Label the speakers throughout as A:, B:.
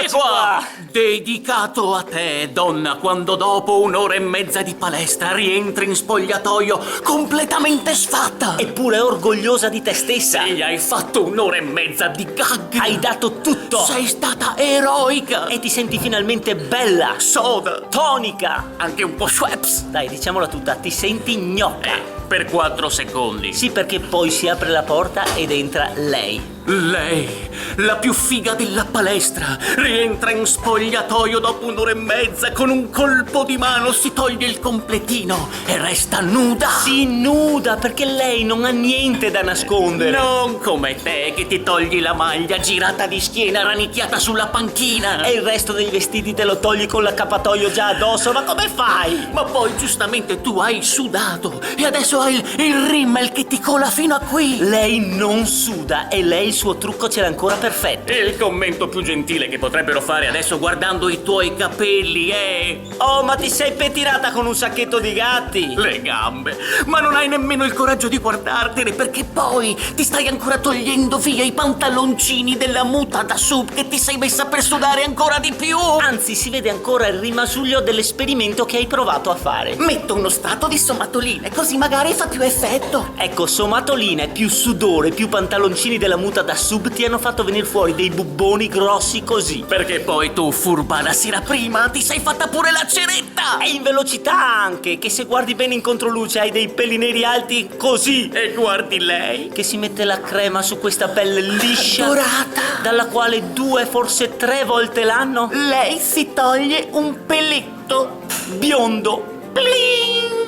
A: Eccoci qua! Dedicato a te, donna, quando dopo un'ora e mezza di palestra rientri in spogliatoio completamente sfatta.
B: Eppure orgogliosa di te stessa.
A: Sì, hai fatto un'ora e mezza di gag.
B: Hai dato tutto.
A: Sei stata eroica.
B: E ti senti finalmente bella,
A: soda,
B: tonica,
A: anche un po' Schweppes.
B: Dai, diciamola tutta, ti senti gnocca.
A: Per 4 secondi.
B: Sì, perché poi si apre la porta ed entra lei.
A: Lei, la più figa della palestra, rientra in spogliatoio dopo un'ora e mezza. Con un colpo di mano si toglie il completino e resta nuda.
B: Si nuda perché lei non ha niente da nascondere.
A: Non come te che ti togli la maglia girata di schiena rannicchiata sulla panchina.
B: E il resto dei vestiti te lo togli con l'accappatoio già addosso. Ma come fai?
A: Ma poi giustamente tu hai sudato e adesso hai il rimmel che ti cola fino a qui.
B: Lei non suda e lei il suo trucco ce l'ha ancora perfetto.
A: Il commento più gentile che potrebbero fare adesso guardando i tuoi capelli è:
B: oh, ma ti sei pettinata con un sacchetto di gatti.
A: Le gambe. Ma non hai nemmeno il coraggio di guardartene, perché poi ti stai ancora togliendo via i pantaloncini della muta da sub che ti sei messa per sudare ancora di più.
B: Anzi, si vede ancora il rimasuglio dell'esperimento che hai provato a fare.
A: Metto uno strato di somatoline, così magari fa più effetto.
B: Ecco, somatoline più sudore più pantaloncini della muta da sub ti hanno fatto venire fuori dei bubboni grossi così.
A: Perché poi tu, furba, la sera prima ti sei fatta pure la ceretta.
B: E in velocità anche, che se guardi bene in controluce hai dei peli neri alti così.
A: E guardi lei
B: che si mette la crema su questa pelle liscia,
A: dorata,
B: dalla quale 2, forse 3 volte l'anno
A: lei si toglie un peletto
B: biondo. Bling!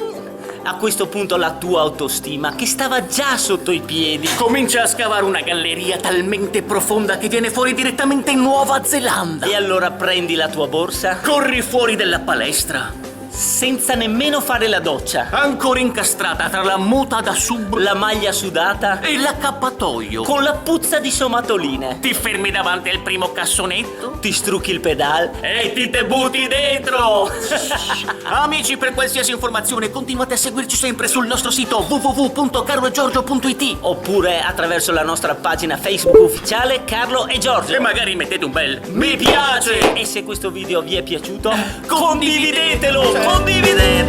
B: A questo punto la tua autostima, che stava già sotto i piedi,
A: comincia a scavare una galleria talmente profonda che viene fuori direttamente in Nuova Zelanda.
B: E allora prendi la tua borsa,
A: corri fuori dalla palestra
B: senza nemmeno fare la doccia,
A: ancora incastrata tra la muta da sub,
B: la maglia sudata
A: e l'accappatoio,
B: con la puzza di somatoline.
A: Ti fermi davanti al primo cassonetto,
B: ti strucchi il pedal
A: e ti te butti dentro. Amici, per qualsiasi informazione continuate a seguirci sempre sul nostro sito www.carloegiorgio.it
B: oppure attraverso la nostra pagina Facebook ufficiale Carlo e Giorgio.
A: E magari mettete un bel mi piace.
B: E se questo video vi è piaciuto,
A: condividetelo.
B: Condividete!